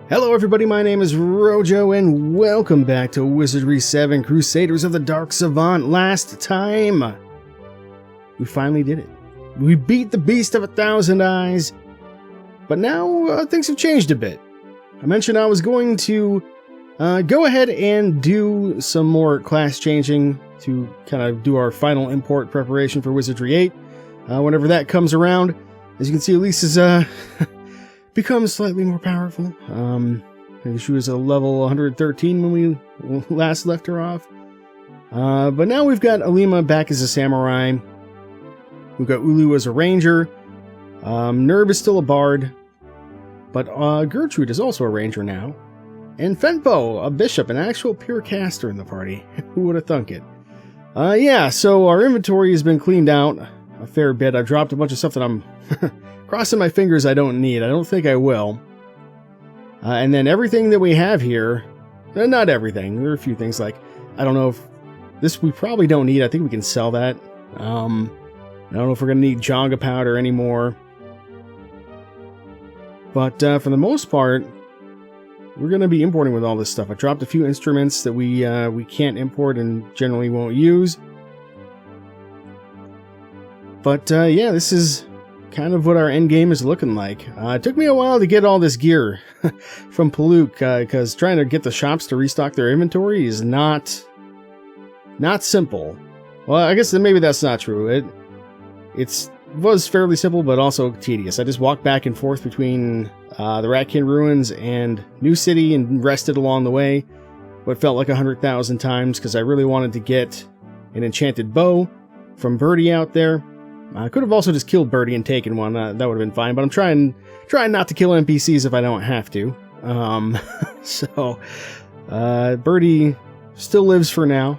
Hello everybody, my name is Rojo, and welcome back to Wizardry VII Crusaders of the Dark Savant. Last time, we finally did it. We beat the Beast of 1,000 Eyes, but now things have changed a bit. I mentioned I was going to go ahead and do some more class changing to kind of do our final import preparation for Wizardry VIII. Whenever that comes around, as you can see, Elise is become slightly more powerful. She was a level 113 when we last left her off. But now we've got Alima back as a samurai. We've got Ulu as a ranger. Nerb is still a bard. But Gertrude is also a ranger now. And Fenpo, a bishop, an actual pure caster in the party. Who would have thunk it? Yeah, so our inventory has been cleaned out a fair bit. I've dropped a bunch of stuff that I'm crossing my fingers I don't need. I don't think I will. And then everything that we have here, not everything. There are a few things like, I don't know if this we probably don't need. I think we can sell that. I don't know if we're going to need Jonga powder anymore. But for the most part, we're going to be importing with all this stuff. I dropped a few instruments that we can't import and generally won't use. But yeah, this is kind of what our end game is looking like. It took me a while to get all this gear from Paluk, because trying to get the shops to restock their inventory is not simple. Well, I guess maybe that's not true. It was fairly simple, but also tedious. I just walked back and forth between the Ratkin Ruins and New City and rested along the way. What felt like 100,000 times, because I really wanted to get an enchanted bow from Birdie out there. I could have also just killed Birdie and taken one. That would have been fine, but I'm trying not to kill NPCs if I don't have to. So Birdie still lives for now.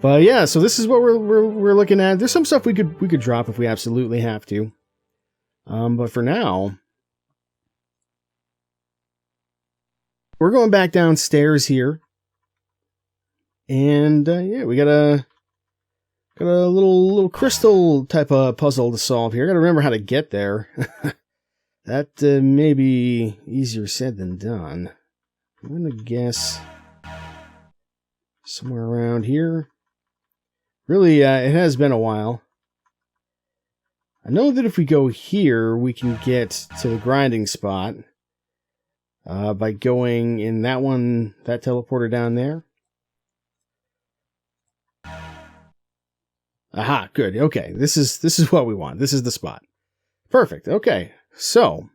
But yeah, so this is what we're looking at. There's some stuff we could drop if we absolutely have to. But for now, we're going back downstairs here. And yeah, we got a little crystal type of puzzle to solve here. I gotta remember how to get there. That may be easier said than done. I'm gonna guess somewhere around here. Really, it has been a while. I know that if we go here, we can get to the grinding spot by going in that teleporter down there. Aha, good. Okay, this is what we want. This is the spot. Perfect. Okay, so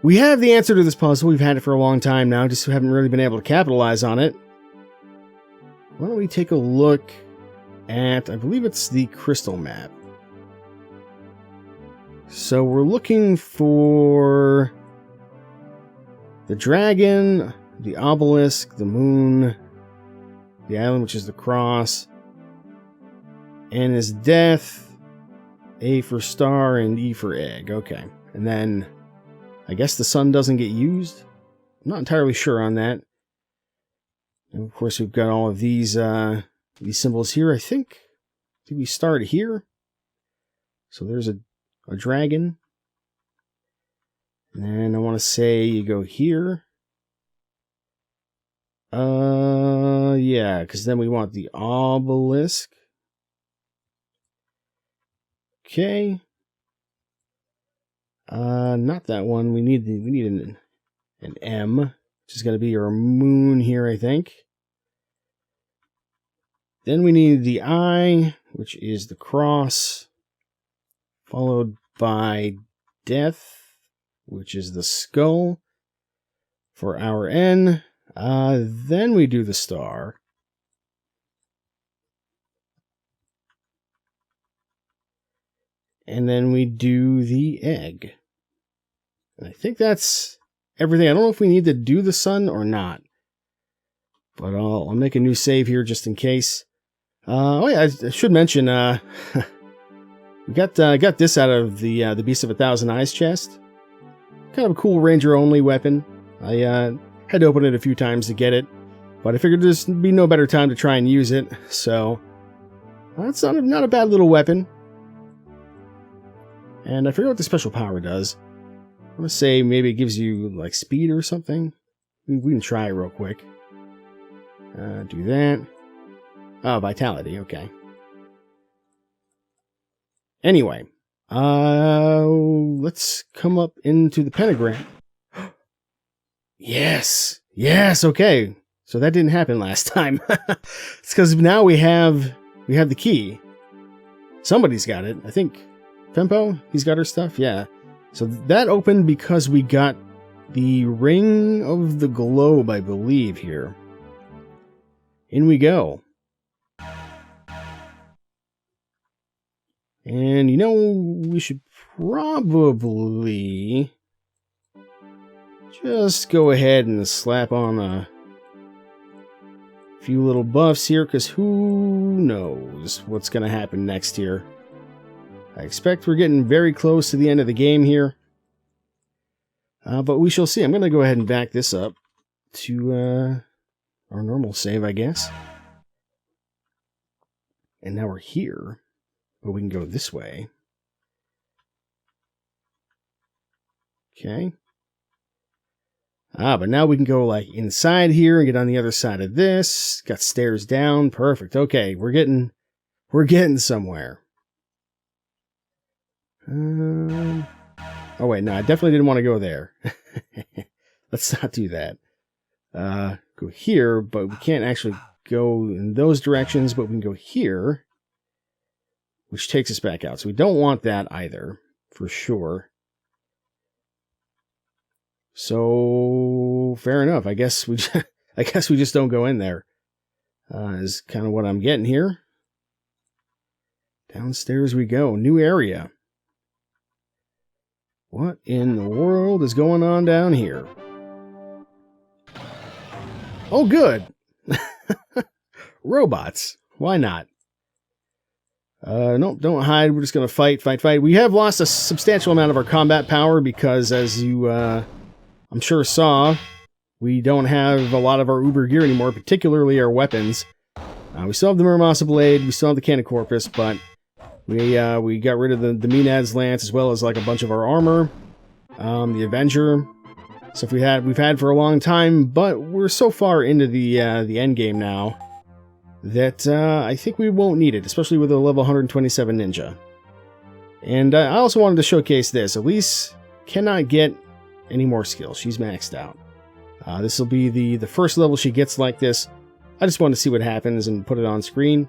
we have the answer to this puzzle. We've had it for a long time now, just haven't really been able to capitalize on it. Why don't we take a look at, I believe it's the crystal map. So we're looking for the dragon, the obelisk, the moon, the island, which is the cross, and is death, A for star, and E for egg. Okay. And then, I guess the sun doesn't get used? I'm not entirely sure on that. And of course, we've got all of these symbols here. I think, did we start here? So there's a dragon. And then I want to say you go here. Yeah, because then we want the obelisk. Okay. Not that one. We need an M, which is going to be our moon here, I think. Then we need the I, which is the cross, followed by death, which is the skull for our N. Then we do the star. And then we do the egg. And I think that's everything. I don't know if we need to do the sun or not. But I'll make a new save here just in case. Oh yeah, I should mention, we got this out of the Beast of 1,000 Eyes chest. Kind of a cool ranger-only weapon. I had to open it a few times to get it. But I figured there'd be no better time to try and use it. So, that's not a bad little weapon. And I forget what the special power does. I'm going to say maybe it gives you, like, speed or something. We can try it real quick. Do that. Oh, vitality, okay. Anyway, let's come up into the pentagram. Yes! Yes, okay. So that didn't happen last time. It's because now we have the key. Somebody's got it. I think Fempo, he's got her stuff. Yeah. So that opened because we got the Ring of the Globe, I believe, here. In we go. And you know, we should probably just go ahead and slap on a few little buffs here, because who knows what's going to happen next here. I expect we're getting very close to the end of the game here. But we shall see. I'm going to go ahead and back this up to our normal save, I guess. And now we're here. But we can go this way. Okay. But now we can go like inside here and get on the other side of this. Got stairs down. Perfect. Okay, we're getting somewhere. Oh wait, no, I definitely didn't want to go there. Let's not do that. Go here, but we can't actually go in those directions, but we can go here, which takes us back out. So we don't want that either, for sure. So fair enough. I guess we just don't go in there. Is kind of what I'm getting here. Downstairs we go. New area. What in the world is going on down here? Oh, good. Robots. Why not? Nope, don't hide. We're just going to fight. We have lost a substantial amount of our combat power because, as you, I'm sure saw, we don't have a lot of our uber gear anymore, particularly our weapons. We still have the Muramasa Blade, we still have the Cannon Corpus, but we got rid of the Menad's Lance, as well as like a bunch of our armor. The Avenger, stuff we've had for a long time, but we're so far into the end game now that I think we won't need it, especially with a level 127 ninja. And I also wanted to showcase this. Elise cannot get any more skills. She's maxed out. This will be the first level she gets like this. I just wanted to see what happens and put it on screen.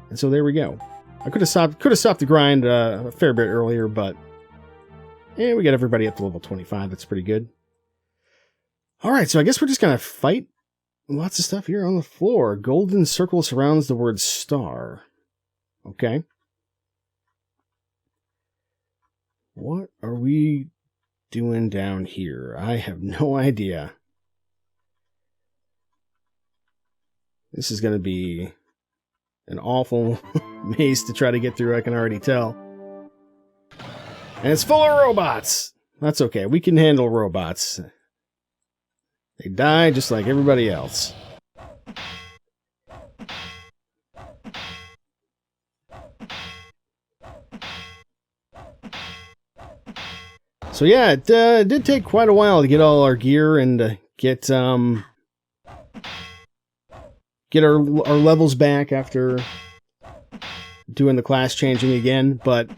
And so there we go. I could have stopped the grind a fair bit earlier, but yeah, we got everybody up to level 25. That's pretty good. All right, so I guess we're just gonna fight. Lots of stuff here on the floor. Golden circle surrounds the word star. Okay. What are we doing down here? I have no idea. This is going to be an awful maze to try to get through, I can already tell. And it's full of robots! That's okay, we can handle robots. They die just like everybody else. So yeah, it did take quite a while to get all our gear and get our levels back after doing the class changing again, but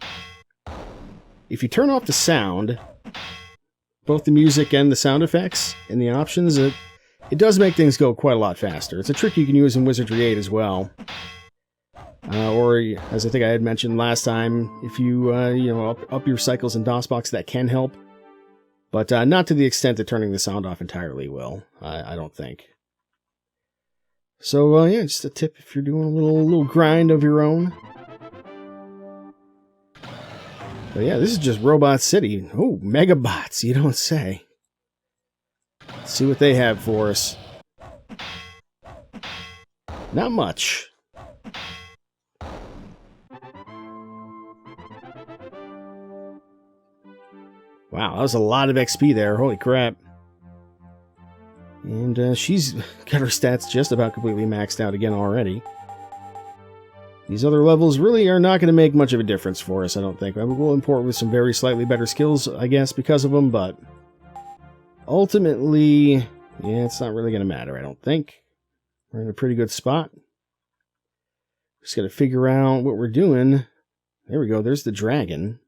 if you turn off the sound, both the music and the sound effects and the options, it does make things go quite a lot faster. It's a trick you can use in Wizardry VIII as well. Or, as I think I had mentioned last time, if you, up your cycles in DOSBox, that can help. But not to the extent that turning the sound off entirely will, I don't think. So, yeah, just a tip if you're doing a little grind of your own. But yeah, this is just Robot City. Oh, Megabots, you don't say. Let's see what they have for us. Not much. Wow, that was a lot of XP there. Holy crap. And she's got her stats just about completely maxed out again already. These other levels really are not going to make much of a difference for us, I don't think. We'll import with some very slightly better skills, I guess, because of them, but ultimately, yeah, it's not really going to matter, I don't think. We're in a pretty good spot. Just got to figure out what we're doing. There we go, there's the dragon.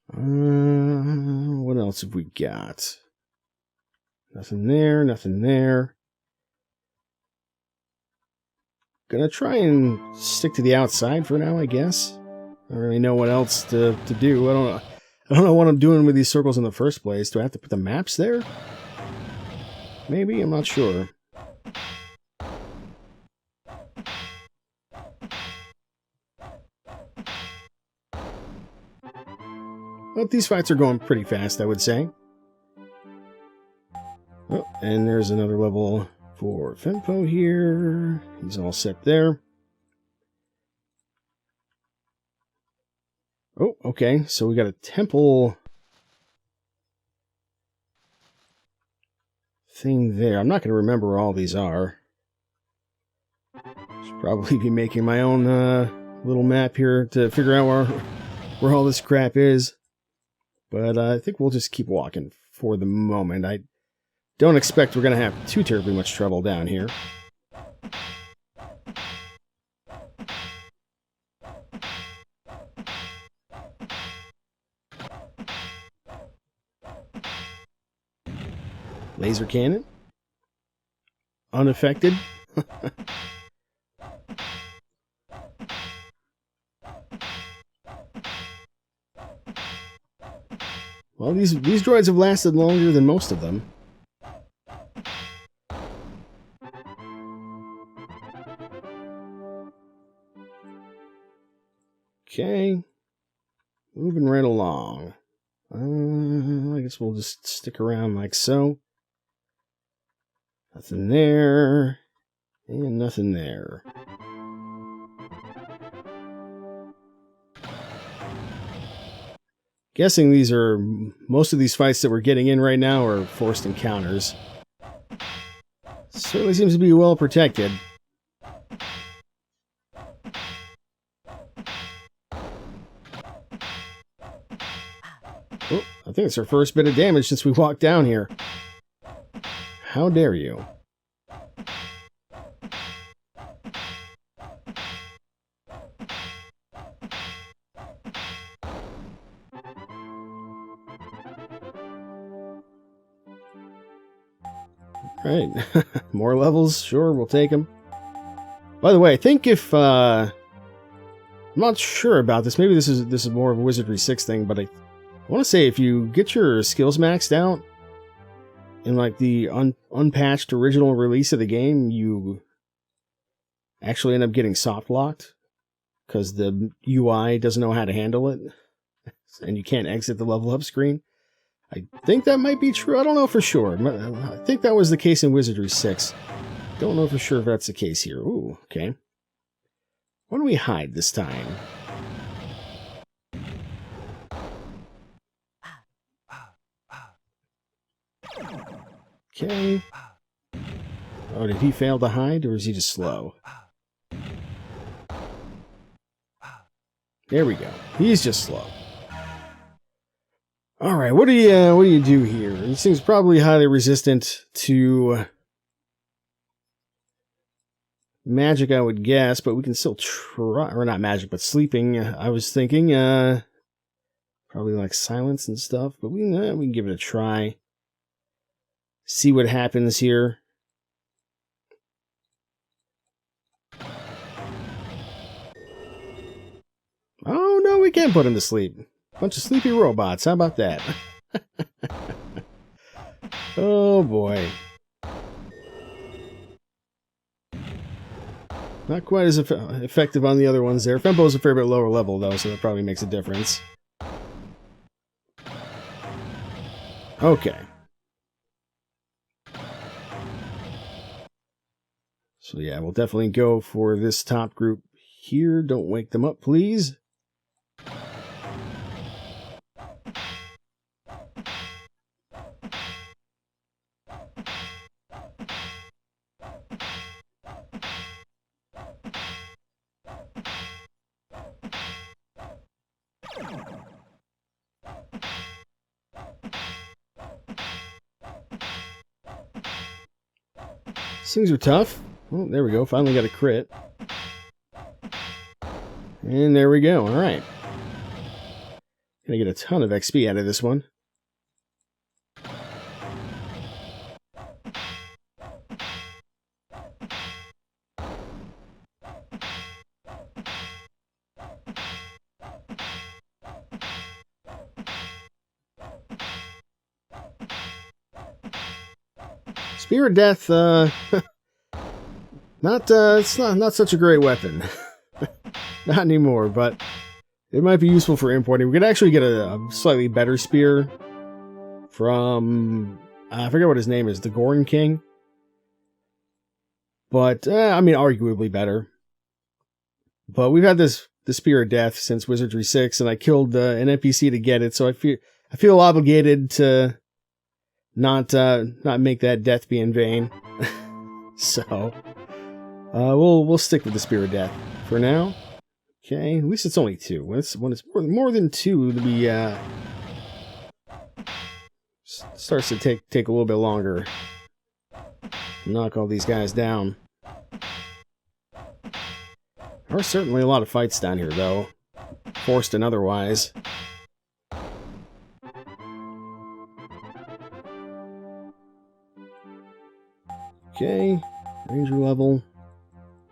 What else have we got? Nothing there, nothing there. Gonna try and stick to the outside for now, I guess. I don't really know what else to do. I don't know what I'm doing with these circles in the first place. Do I have to put the maps there? Maybe, I'm not sure. But these fights are going pretty fast, I would say. Oh, and there's another level for Fempo here. He's all set there. Oh, okay. So we got a temple thing there. I'm not going to remember where all these are. Should probably be making my own little map here to figure out where all this crap is. But I think we'll just keep walking for the moment. I don't expect we're going to have too terribly much trouble down here. Laser cannon. Unaffected. Well, these droids have lasted longer than most of them. Okay. Moving right along. I guess we'll just stick around like so. Nothing there. And nothing there. Guessing most of these fights that we're getting in right now are forced encounters. Certainly seems to be well protected. Oh, I think it's our first bit of damage since we walked down here. How dare you? Right. More levels? Sure, we'll take them. By the way, I think if... I'm not sure about this. Maybe this is more of a Wizardry 6 thing, but I want to say if you get your skills maxed out in like the unpatched original release of the game, you actually end up getting soft locked because the UI doesn't know how to handle it, and you can't exit the level up screen. I think that might be true. I don't know for sure. I think that was the case in Wizardry 6. Don't know for sure if that's the case here. Ooh, okay. What do we hide this time? Okay. Oh, did he fail to hide, or is he just slow? There we go. He's just slow. All right, what do you do here? This thing's probably highly resistant to magic, I would guess, but we can still try. Or not magic, but sleeping. I was thinking, probably like silence and stuff, but we can give it a try. See what happens here. Oh no, we can't put him to sleep. Bunch of sleepy robots. How about that? Oh boy. Not quite as effective on the other ones there. Fempo's a fair bit lower level though, so that probably makes a difference. Okay. So yeah, we'll definitely go for this top group here. Don't wake them up, please. These things are tough. Oh, there we go. Finally got a crit. And there we go. Alright. Gonna get a ton of XP out of this one. Spear of Death, it's not such a great weapon. Not anymore, but it might be useful for importing. We could actually get a slightly better spear from, I forget what his name is, the Gorn King. But, I mean, arguably better. But we've had the Spear of Death since Wizardry 6, and I killed an NPC to get it, so I feel obligated to not make that death be in vain. So, we'll stick with the Spear of Death for now. Okay, at least it's only 2. When it's more than 2, to be starts to take a little bit longer. Knock all these guys down. There are certainly a lot of fights down here, though, forced and otherwise. Okay, ranger level.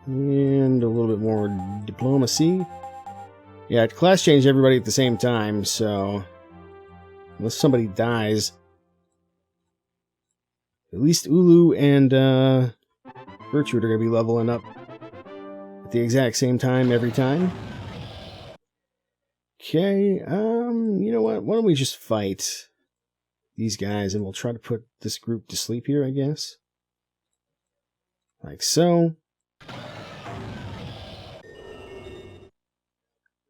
And a little bit more diplomacy. Yeah, class changed everybody at the same time, so unless somebody dies, at least Ulu and Gertrude are going to be leveling up at the exact same time every time. Okay, you know what? Why don't we just fight these guys and we'll try to put this group to sleep here, I guess. Like so.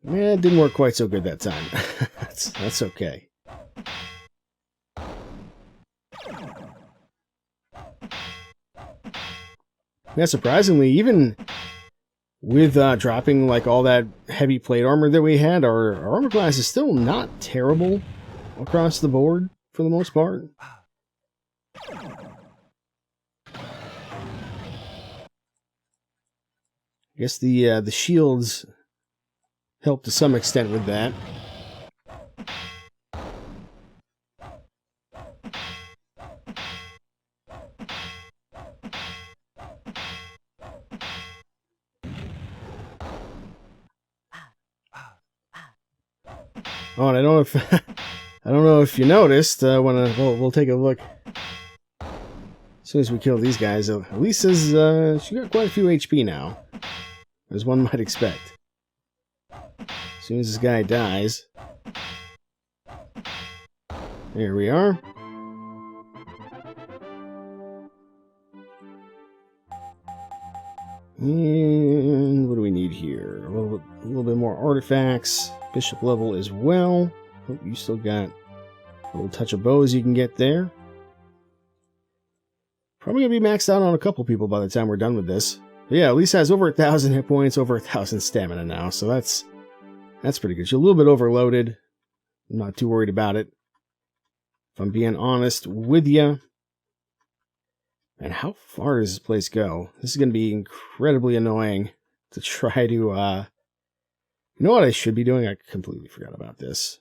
Yeah, it didn't work quite so good that time. That's okay. Yeah, surprisingly, even with dropping like all that heavy plate armor that we had, our armor class is still not terrible across the board for the most part. I guess the shields help to some extent with that. Oh, and I don't know if I don't know if you noticed. We'll take a look as soon as we kill these guys. Lisa's she got quite a few HP now, as one might expect. As soon as this guy dies. There we are. And what do we need here? A little bit more artifacts. Bishop level as well. Oh, you still got a little touch of bows you can get there. Probably going to be maxed out on a couple people by the time we're done with this. But yeah, Lisa has over 1,000 hit points, over 1,000 stamina now, so that's pretty good. She's a little bit overloaded. I'm not too worried about it, if I'm being honest with you. And how far does this place go? This is going to be incredibly annoying to try to, you know what I should be doing? I completely forgot about this.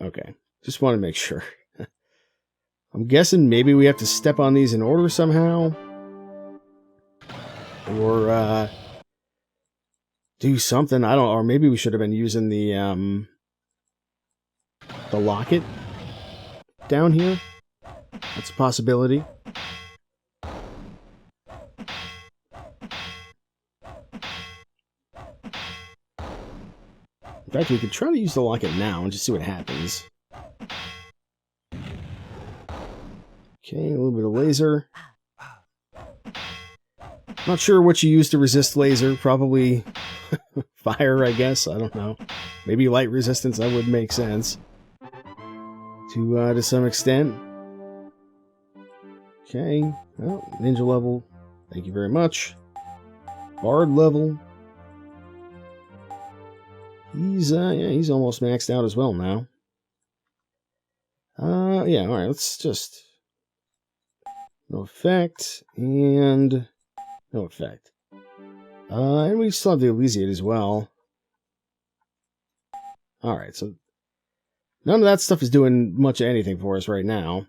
Okay, just want to make sure. I'm guessing maybe we have to step on these in order somehow. Or, do something. I don't, or maybe we should have been using the locket down here. That's a possibility. In fact, we could try to use the locket now and just see what happens. Okay, a little bit of laser. Not sure what you use to resist laser. Probably fire, I guess. I don't know. Maybe light resistance. That would make sense. To some extent. Okay. Well, ninja level. Thank you very much. Bard level. He's almost maxed out as well now. Yeah, alright, let's just... No effect, and... No effect. And we still have the Elysiate as well. Alright, so... None of that stuff is doing much of anything for us right now.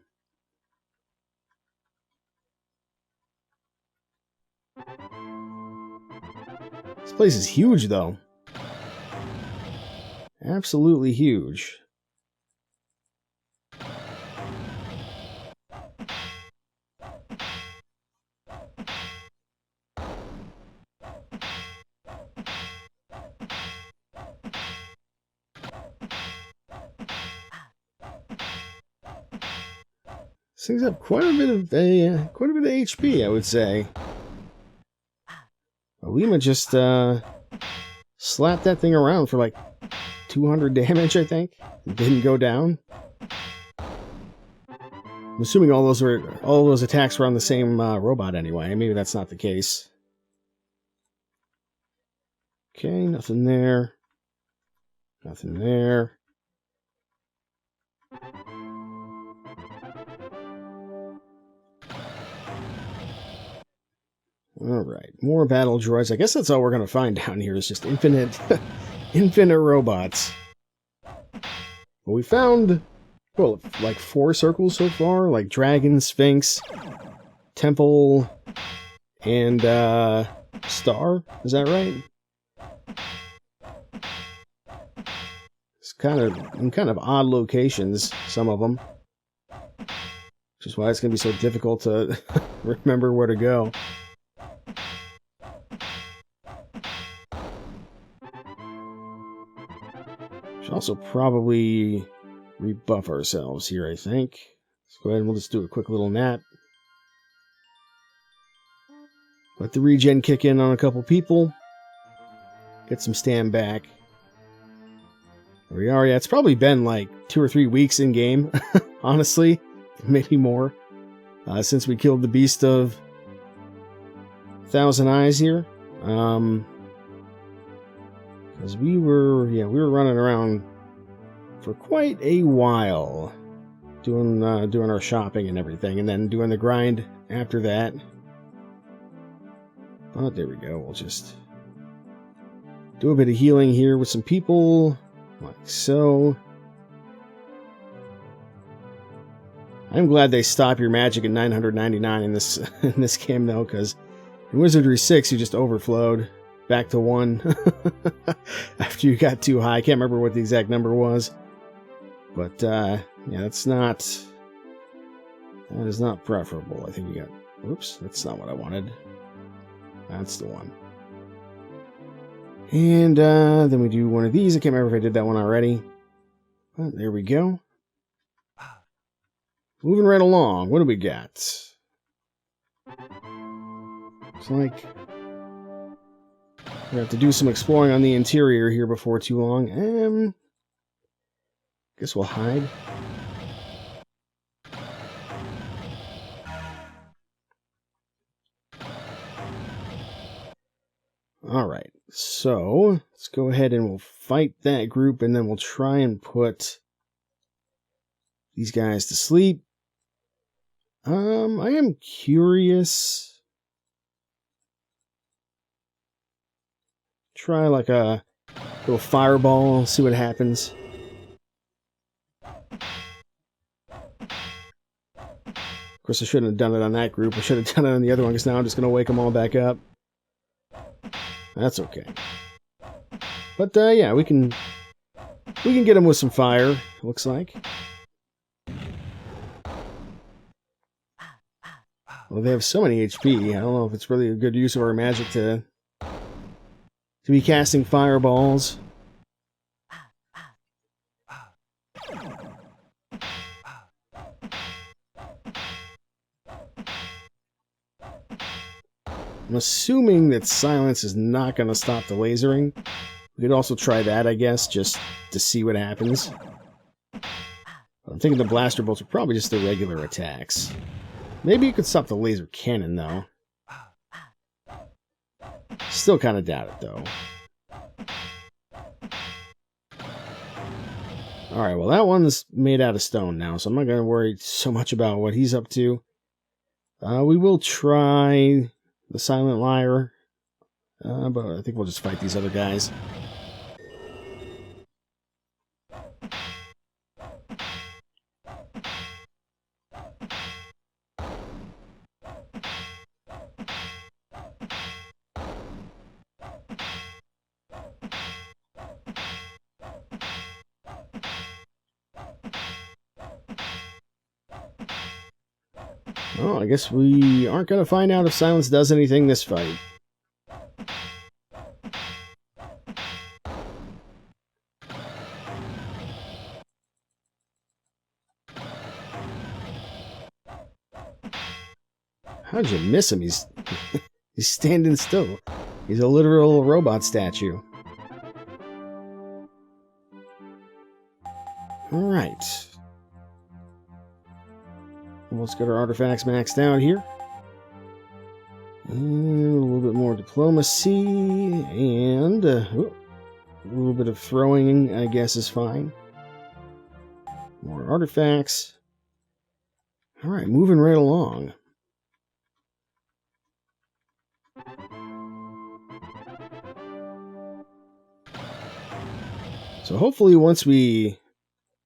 This place is huge, though. Absolutely huge. This thing's up quite a bit of HP, I would say. Alima just slapped that thing around for like 200 damage, I think. It didn't go down. I'm assuming all those attacks were on the same robot anyway. Maybe that's not the case. Okay, nothing there. Nothing there. Alright, more battle droids. I guess that's all we're going to find down here is just infinite robots. Well, we found, well, like 4 circles so far, like Dragon, Sphinx, Temple, and Star. Is that right? It's in kind of odd locations, some of them. Which is why it's going to be so difficult to remember where to go. Should also probably rebuff ourselves here, I think. Let's go ahead and we'll just do a quick little nap. Let the regen kick in on a couple people. Get some stand back. There we are. Yeah, it's probably been like 2 or 3 weeks in game, honestly. Maybe more. Since we killed the Beast of Thousand Eyes here. Because we were running around for quite a while, doing our shopping and everything, and then doing the grind after that. But there we go. We'll just do a bit of healing here with some people, like so. I'm glad they stop your magic at 999 in this game though, because in Wizardry 6 you just overflowed back to 1 after you got too high. I can't remember what the exact number was, but yeah, that is not preferable. I think we got, whoops, that's not what I wanted. That's the one. And then we do one of these. I can't remember if I did that one already, but there we go. Moving right along. What do we got? Looks like we have to do some exploring on the interior here before too long. Guess we'll hide. Alright, so let's go ahead and we'll fight that group, and then we'll try and put these guys to sleep. I am curious. Try like a little fireball, see what happens. Of course, I shouldn't have done it on that group. I should have done it on the other one, because now I'm just going to wake them all back up. That's okay. But yeah, we can get them with some fire, looks like. Well, they have so many HP. I don't know if it's really a good use of our magic to be casting fireballs. I'm assuming that silence is not going to stop the lasering. We could also try that, I guess, just to see what happens. I'm thinking the blaster bolts are probably just the regular attacks. Maybe you could stop the laser cannon, though. Still kind of doubt it, though. Alright, well that one's made out of stone now, so I'm not going to worry so much about what he's up to. We will try the Silent Liar, but I think we'll just fight these other guys. Well, I guess we aren't going to find out if silence does anything this fight. How'd you miss him? He's standing still. He's a literal robot statue. Alright. Let's get our artifacts maxed out here. And a little bit more diplomacy, and a little bit of throwing, I guess, is fine. More artifacts. Alright, moving right along. So hopefully once we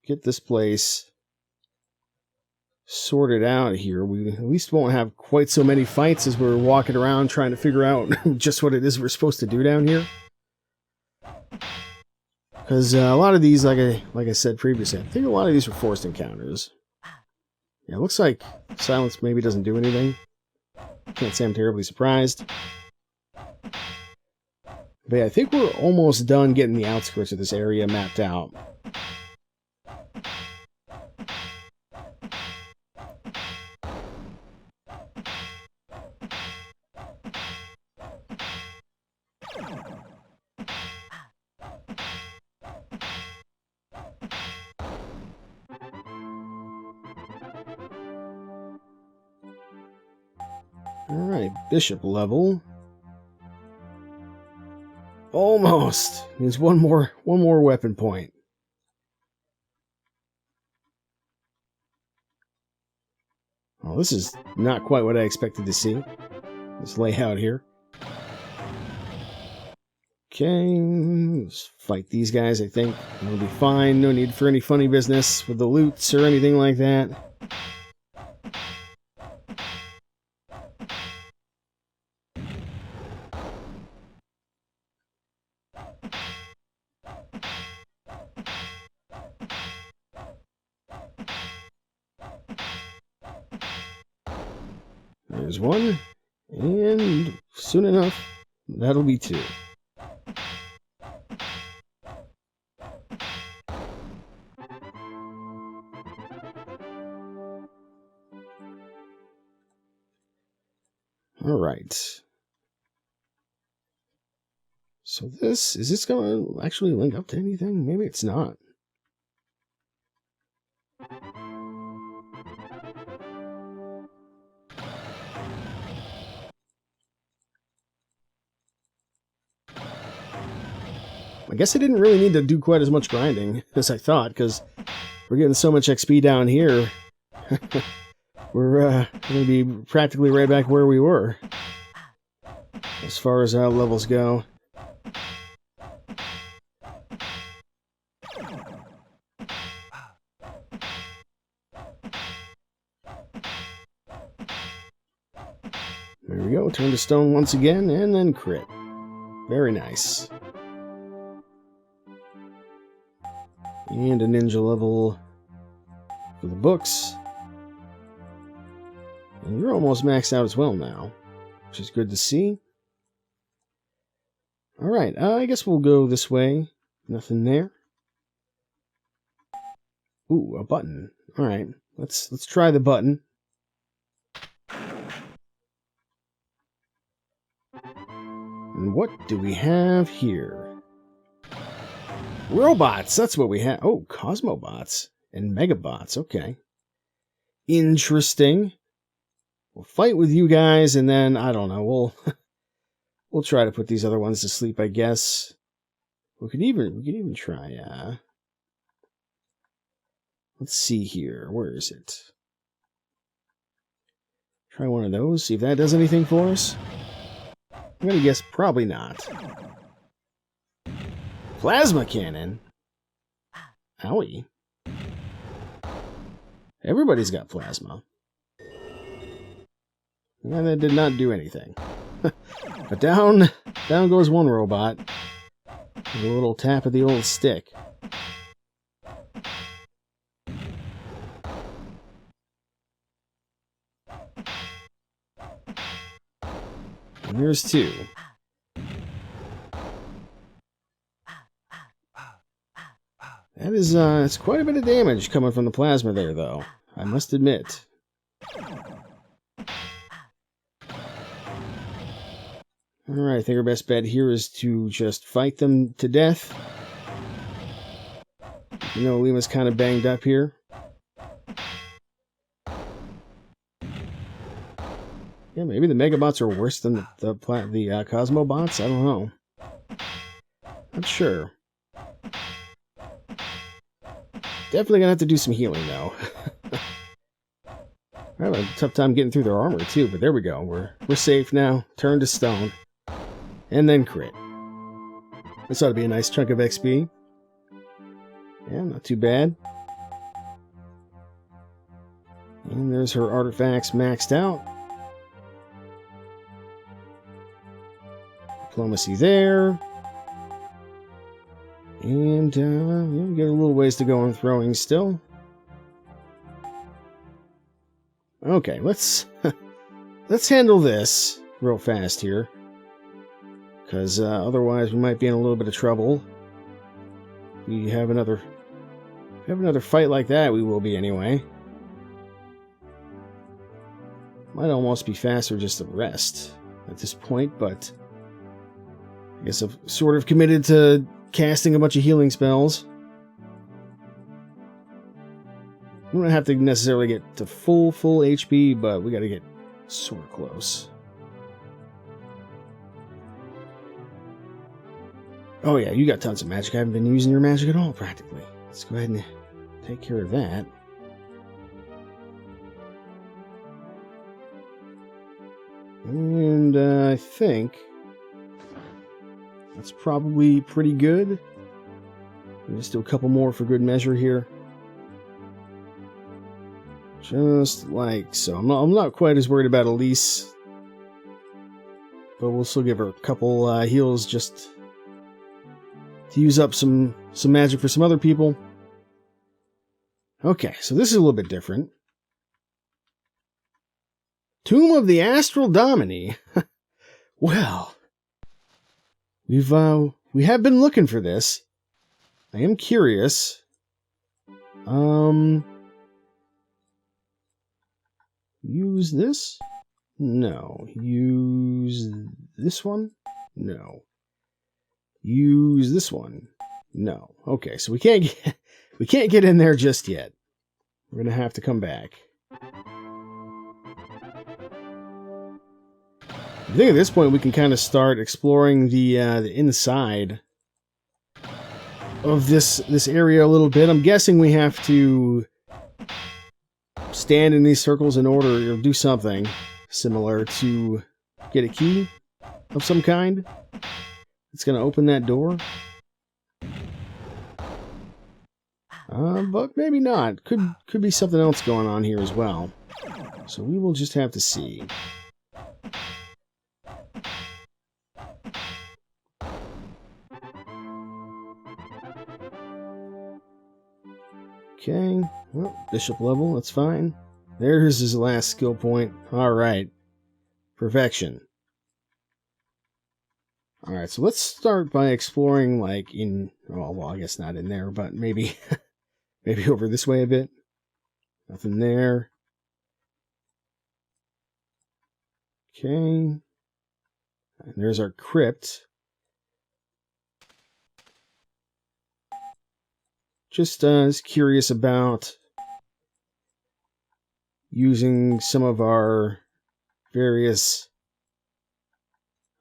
get this place sorted out here, we at least won't have quite so many fights as we're walking around trying to figure out just what it is we're supposed to do down here. Because a lot of these, like I said previously, I think a lot of these were forced encounters. Yeah, it looks like silence maybe doesn't do anything. Can't say I'm terribly surprised. But yeah, I think we're almost done getting the outskirts of this area mapped out. Alright, bishop level. Almost! Needs one more weapon point. Oh, this is not quite what I expected to see. This layout here. Okay, let's fight these guys, I think. That'll be fine. No need for any funny business with the loots or anything like that. There's one, and soon enough, that'll be two. Alright. So is this going to actually link up to anything? Maybe it's not. I guess I didn't really need to do quite as much grinding as I thought, because we're getting so much XP down here. We're going to be practically right back where we were, as far as our levels go. There we go, turn to stone once again, and then crit. Very nice. And a ninja level for the books. And you're almost maxed out as well now, which is good to see. Alright, I guess we'll go this way. Nothing there. Ooh, a button. Alright, let's try the button. And what do we have here? Robots, that's what we have. Oh, Cosmobots and Megabots, okay. Interesting. We'll fight with you guys, and then, I don't know, we'll try to put these other ones to sleep, I guess. We could even try, Let's see here. Where is it? Try one of those, see if that does anything for us. I'm gonna guess probably not. Plasma cannon? Owie. Everybody's got plasma. And that did not do anything. But down goes one robot. With a little tap of the old stick. And here's two. That is, it's quite a bit of damage coming from the plasma there, though. I must admit. Alright, I think our best bet here is to just fight them to death. You know, Lima's kind of banged up here. Yeah, maybe the Megabots are worse than the Cosmobots? I don't know. Not sure. Definitely gonna have to do some healing, though. I have a tough time getting through their armor, too, but there we go. We're safe now. Turn to stone. And then crit. This ought to be a nice chunk of XP. Yeah, not too bad. And there's her artifacts maxed out. Diplomacy there. And we got a little ways to go on throwing still. Okay, let's handle this real fast here. Because otherwise we might be in a little bit of trouble. We have another fight like that, we will be anyway. Might almost be faster just to rest at this point, but I guess I've sort of committed to casting a bunch of healing spells. We don't have to necessarily get to full HP, but we gotta get sort of close. Oh yeah, you got tons of magic. I haven't been using your magic at all, practically. Let's go ahead and take care of that. And I think that's probably pretty good. We'll just do a couple more for good measure here. Just like so. I'm not quite as worried about Elise, but we'll still give her a couple heals just to use up some magic for some other people. Okay, so this is a little bit different. Tomb of the Astral Dominae. Well, we have been looking for this. I am curious. Use this? No. Use this one? No. Use this one? No. Okay, so we can't get in there just yet. We're gonna have to come back. I think at this point we can kind of start exploring the inside of this area a little bit. I'm guessing we have to stand in these circles in order or do something similar to get a key of some kind. It's going to open that door. But maybe not. Could be something else going on here as well. So we will just have to see. Okay, well, bishop level, that's fine. There's his last skill point. Alright. Perfection. Alright, so let's start by exploring, like, in... well, I guess not in there, but maybe... maybe over this way a bit. Nothing there. Okay. And there's our crypt. Just is curious about using some of our various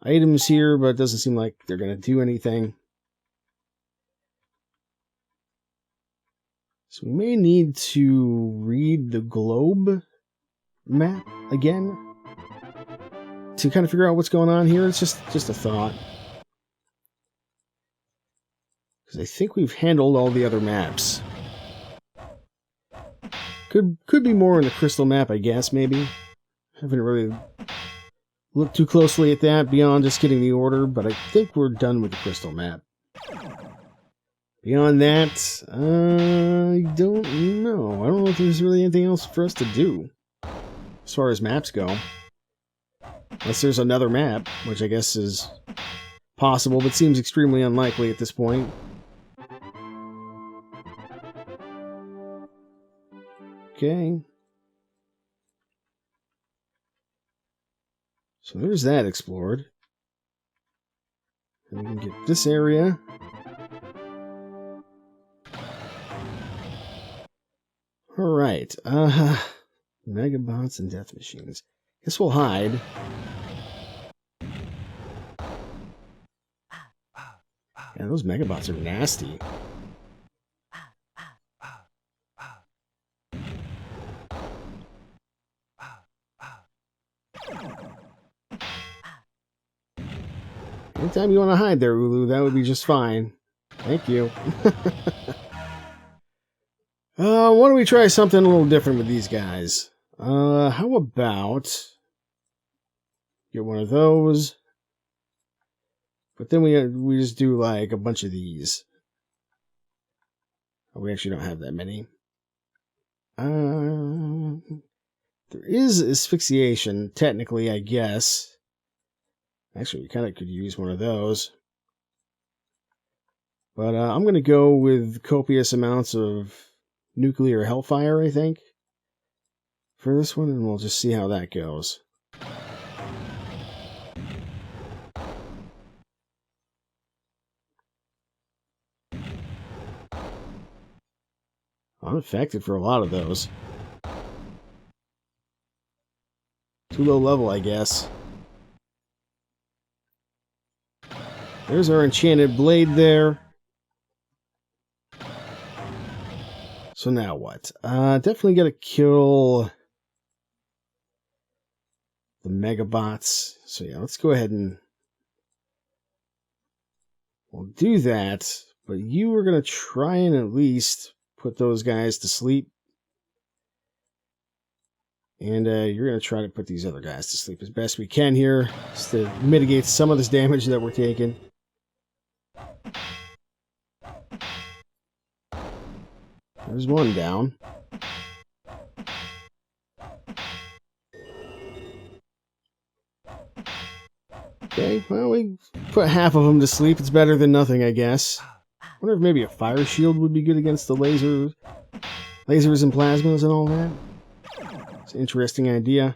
items here, but it doesn't seem like they're going to do anything. So we may need to read the globe map again to kind of figure out what's going on here. It's just a thought. Because I think we've handled all the other maps. Could be more in the crystal map, I guess, maybe. Haven't really looked too closely at that beyond just getting the order, but I think we're done with the crystal map. Beyond that, I don't know. I don't know if there's really anything else for us to do as far as maps go. Unless there's another map, which I guess is possible, but seems extremely unlikely at this point. Okay. So there's that explored. And we can get this area. Alright, Megabots and Death Machines. Guess we'll hide. Yeah, those Megabots are nasty. Anytime you want to hide there, Ulu, that would be just fine. Thank you. Why don't we try something a little different with these guys? How about get one of those, but then we just do like a bunch of these. Oh, we actually don't have that many. There is asphyxiation, technically, I guess. Actually, we kind of could use one of those. But I'm going to go with copious amounts of nuclear hellfire, I think, for this one, and we'll just see how that goes. Unaffected for a lot of those. Too low level, I guess. There's our enchanted blade there. So now what? Definitely gotta kill the Megabots. So yeah, let's go ahead and we'll do that. But you are gonna try and at least put those guys to sleep. And you're gonna try to put these other guys to sleep as best we can here, just to mitigate some of this damage that we're taking. There's one down. Okay, well, we put half of them to sleep. It's better than nothing, I guess. I wonder if maybe a fire shield would be good against the lasers and plasmas and all that. It's an interesting idea.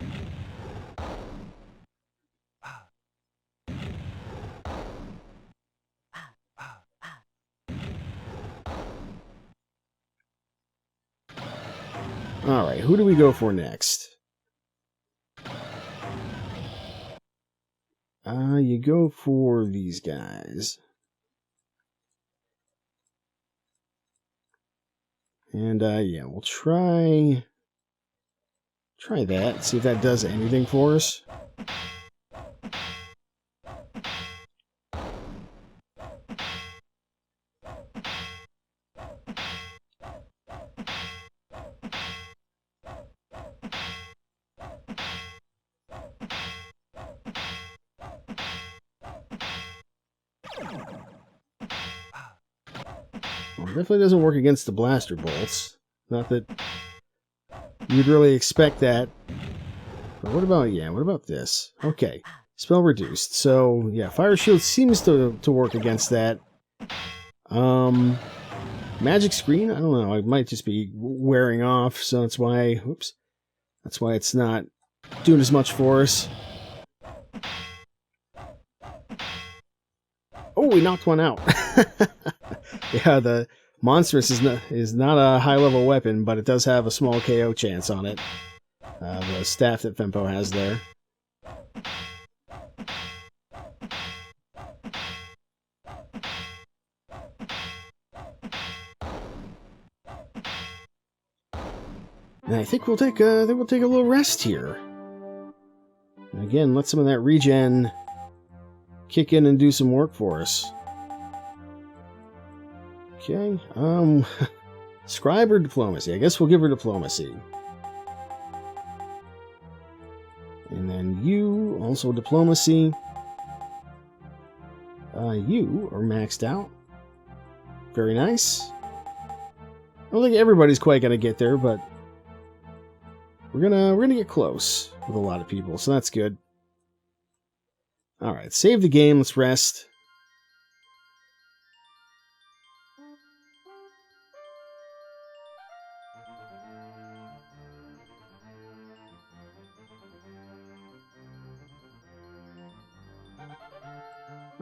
Alright, who do we go for next? You go for these guys. And, yeah, we'll try that, see if that does anything for us. Well, it definitely doesn't work against the blaster bolts. Not that you'd really expect that. But what about this? Okay, spell reduced. So, yeah, Fire Shield seems to work against that. Magic Screen? I don't know. It might just be wearing off, so that's why... Oops. That's why it's not doing as much for us. Oh, we knocked one out. Yeah, the Monstrous is not a high-level weapon, but it does have a small KO chance on it. The staff that Fempo has there. And I think we'll take a little rest here. And again, let some of that regen kick in and do some work for us. Okay, scribe or diplomacy? I guess we'll give her diplomacy. And then you, also diplomacy. You are maxed out. Very nice. I don't think everybody's quite gonna get there, but we're gonna get close with a lot of people, so that's good. Alright, save the game, let's rest.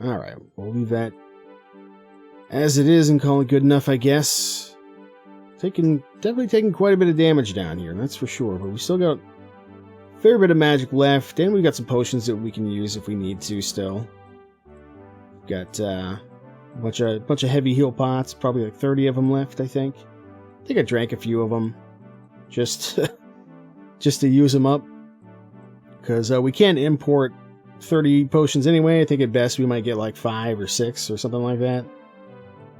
Alright, we'll leave that as it is and call it good enough, I guess. Definitely taking quite a bit of damage down here, that's for sure, but we still got a fair bit of magic left, and we've got some potions that we can use if we need to still. Got a bunch of heavy heal pots, probably like 30 of them left, I think. I think I drank a few of them just, just to use them up, because we can't import 30 potions anyway. I think at best we might get like 5 or 6 or something like that.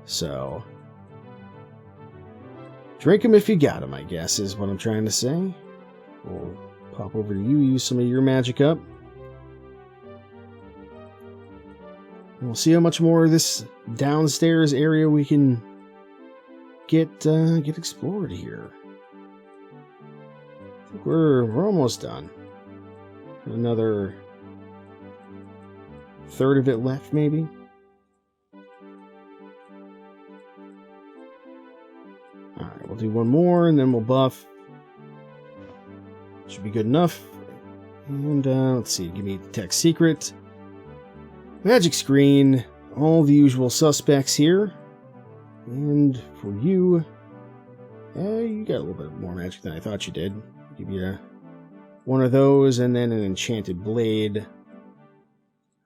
So, drink them if you got them, I guess, is what I'm trying to say. We'll pop over to you, use some of your magic up. And we'll see how much more of this downstairs area we can get explored here. I think we're almost done. Another third of it left, maybe. Alright, we'll do one more, and then we'll buff. Should be good enough. And, let's see, give me Detect Secret. Magic Screen. All the usual suspects here. And for you, you got a little bit more magic than I thought you did. Give you one of those, and then an Enchanted Blade.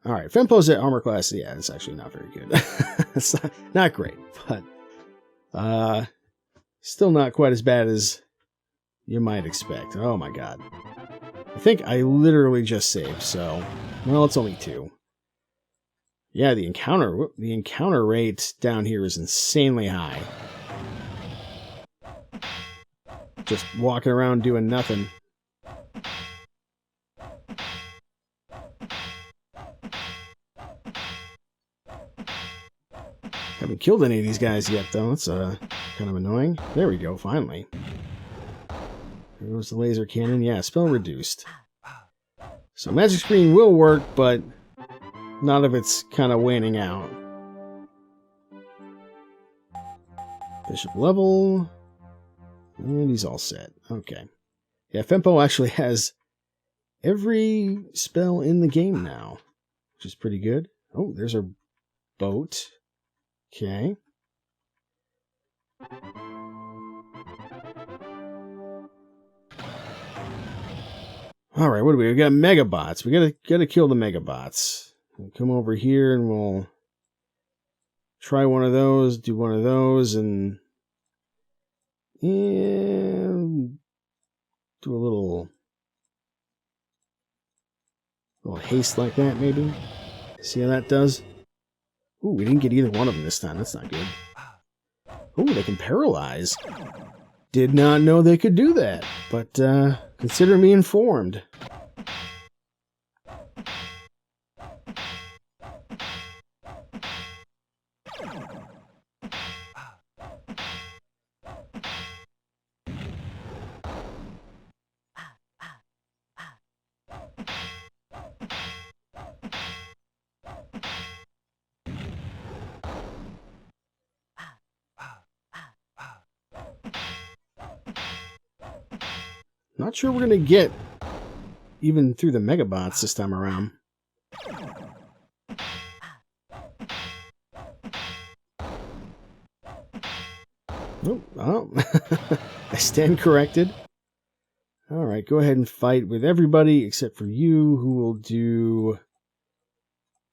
Alright, Fempo's at armor class, yeah, it's actually not very good. It's not great, but still not quite as bad as you might expect. Oh my god. I think I literally just saved, so, well, it's only 2. Yeah, the encounter rate down here is insanely high. Just walking around doing nothing. Haven't killed any of these guys yet, though. That's kind of annoying. There we go, finally. There goes the laser cannon. Yeah, spell reduced. So Magic Screen will work, but none of it's kind of waning out. Bishop level. And he's all set. Okay. Yeah, Fempo actually has every spell in the game now, which is pretty good. Oh, there's our boat. Okay. Alright, what do we got? Megabots. We gotta kill the Megabots. We'll come over here and we'll try one of those, do one of those, and do a little haste like that, maybe. See how that does? Ooh, we didn't get either one of them this time. That's not good. Ooh, they can paralyze. Did not know they could do that, but consider me informed. Not sure we're gonna get even through the Megabots this time around. Oh, I stand corrected. Alright, go ahead and fight with everybody except for you, who will do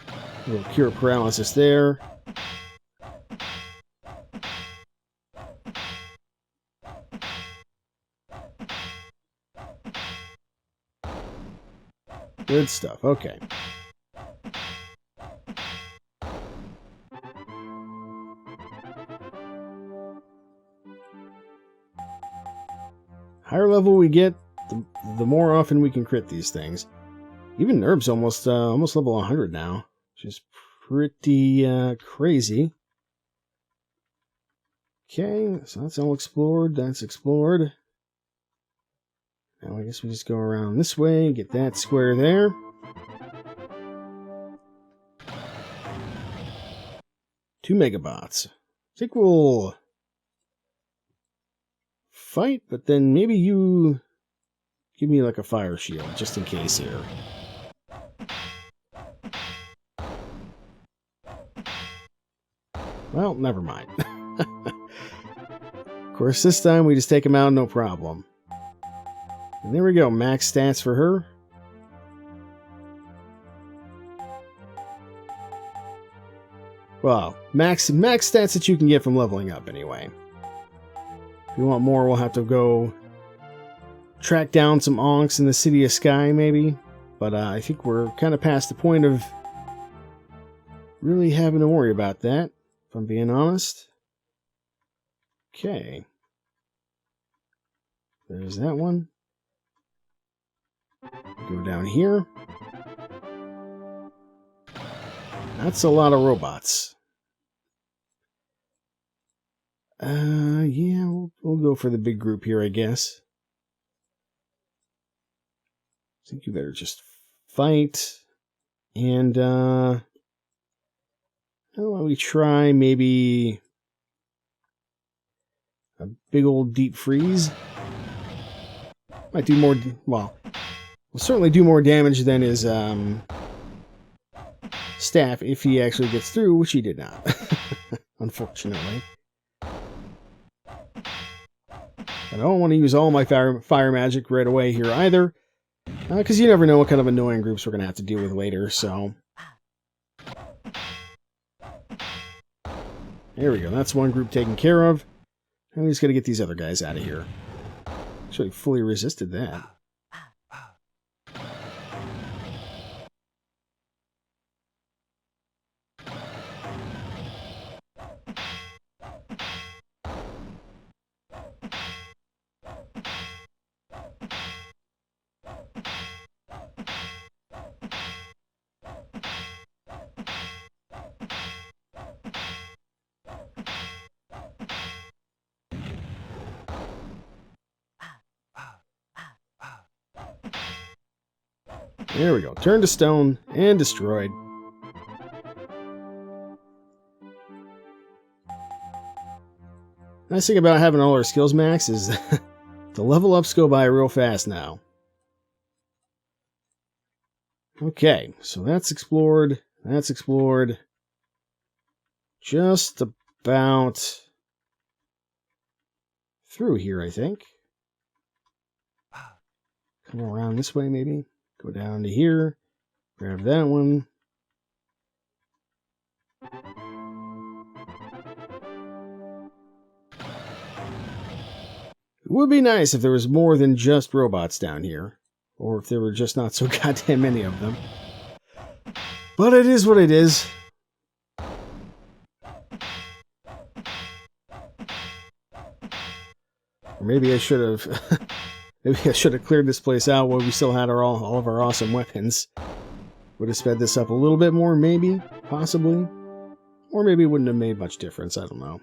a little Cure Paralysis there. Good stuff. Okay. Higher level we get, the more often we can crit these things. Even Nerb's almost level 100 now, which is pretty crazy. Okay, so that's all explored. That's explored. Now I guess we just go around this way, get that square there. Two Megabots. I think we'll fight, but then maybe you give me like a fire shield, just in case here. Well, never mind. Of course, this time we just take him out, no problem. And there we go, max stats for her. Well, max stats that you can get from leveling up, anyway. If you want more, we'll have to go track down some onks in the City of Sky, maybe. But I think we're kind of past the point of really having to worry about that, if I'm being honest. Okay. There's that one. Go down here. That's a lot of robots. Yeah, we'll go for the big group here, I guess. I think you better just fight. And, how about we try maybe a big old deep freeze? Might do more, well, will certainly do more damage than his, staff if he actually gets through, which he did not, unfortunately. I don't want to use all my fire magic right away here either, because you never know what kind of annoying groups we're going to have to deal with later, so. There we go, that's one group taken care of. And we just got to get these other guys out of here. Actually fully resisted that. There we go. Turned to stone and destroyed. Nice thing about having all our skills max is the level ups go by real fast now. Okay, so that's explored. That's explored. Just about through here, I think. Come around this way, maybe. Go down to here, grab that one. It would be nice if there was more than just robots down here, or if there were just not so goddamn many of them. But it is what it is. Or maybe I should have... Maybe I should have cleared this place out while we still had all of our awesome weapons. Would have sped this up a little bit more, maybe, possibly. Or maybe it wouldn't have made much difference, I don't know.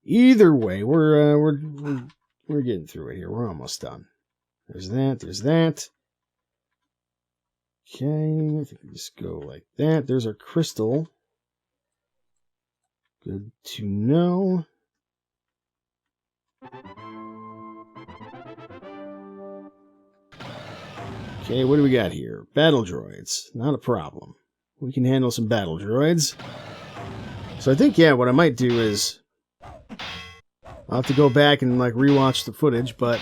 Either way, we're getting through it here. We're almost done. There's that, there's that. Okay, I think we just go like that. There's our crystal. Good to know. Okay, what do we got here? Battle droids. Not a problem. We can handle some battle droids. So I think, yeah, what I might do is... I'll have to go back and, like, rewatch the footage, but...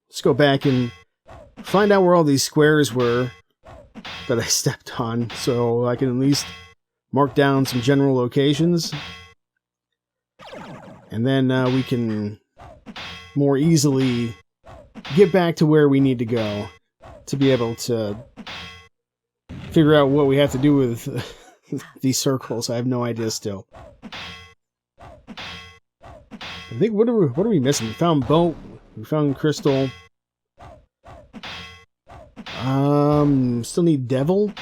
Let's go back and find out where all these squares were that I stepped on, so I can at least mark down some general locations. And then we can more easily get back to where we need to go to be able to figure out what we have to do with these circles. I have no idea still. I think, what are we missing? We found boat. We found crystal. Still need devil.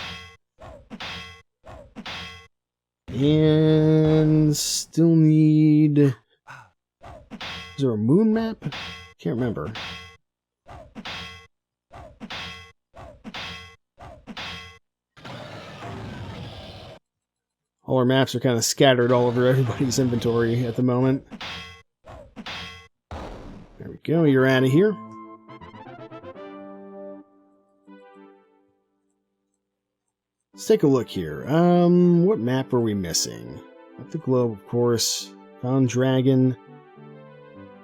And still need... Is there a moon map? Can't remember. All our maps are kind of scattered all over everybody's inventory at the moment. There we go, you're out of here. Let's take a look here. What map are we missing? Not the globe, of course. Found dragon.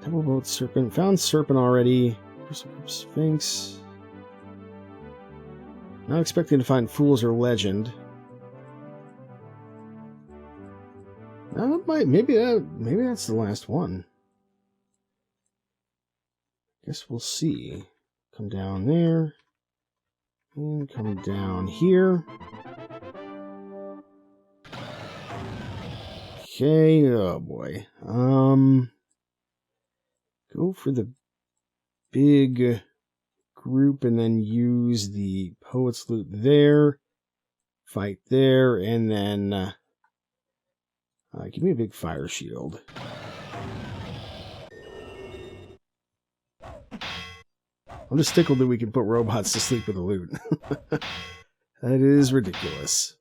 Temple boat serpent. Found serpent already. Sphinx. Not expecting to find fools or legend. Maybe that's the last one. Guess we'll see. Come down there. And come down here. Okay, oh boy. Go for the big group and then use the Poet's Loot there. Fight there, and then give me a big fire shield. I'm just tickled that we can put robots to sleep with the loot. That is ridiculous.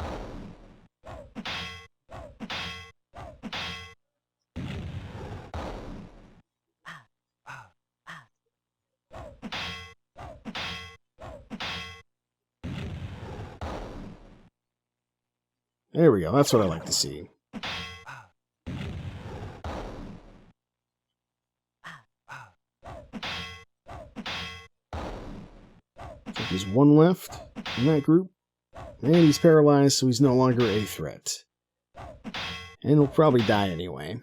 There we go. That's what I like to see. There's one left in that group. And he's paralyzed, so he's no longer a threat. And he'll probably die anyway.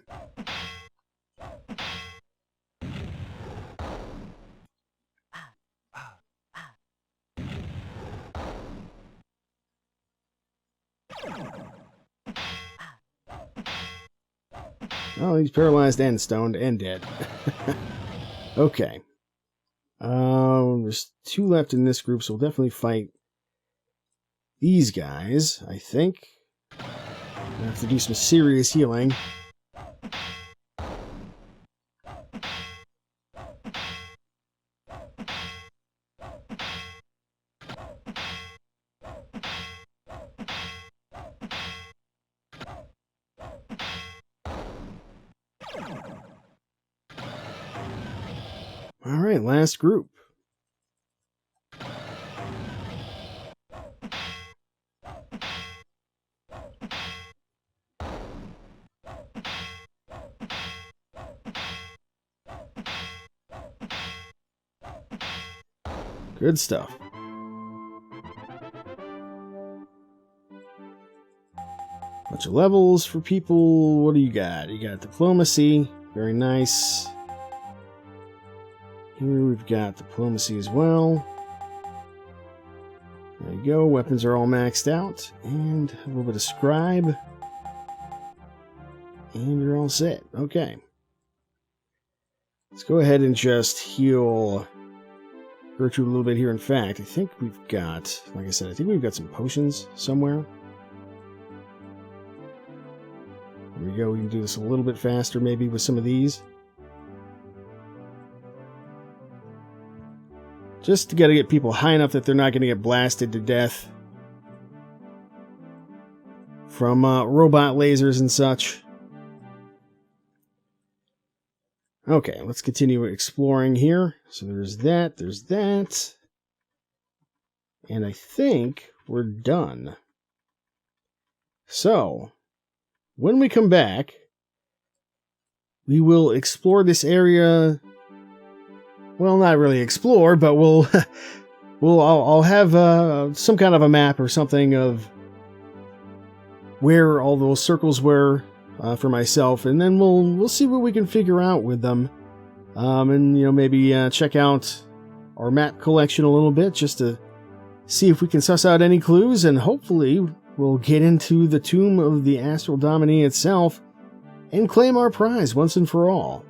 Oh, he's paralyzed and stoned and dead. Okay. There's two left in this group, so we'll definitely fight these guys, I think. I have to do some serious healing. Alright, last group. Good stuff. Bunch of levels for people. What do you got? You got diplomacy. Very nice. Here we've got diplomacy as well. There you go. Weapons are all maxed out. And a little bit of scribe. And you're all set. Okay. Let's go ahead and just heal Gertrude a little bit here. In fact, I think we've got, like I said, I think we've got some potions somewhere. There we go. We can do this a little bit faster maybe with some of these. Just to get people high enough that they're not going to get blasted to death from robot lasers and such. Okay, let's continue exploring here. So there's that, and I think we're done. So, when we come back, we will explore this area. Well, not really explore, but I'll have some kind of a map or something of where all those circles were for myself, and then we'll see what we can figure out with them, and maybe check out our map collection a little bit just to see if we can suss out any clues, and hopefully we'll get into the tomb of the Astral Dominae itself and claim our prize once and for all.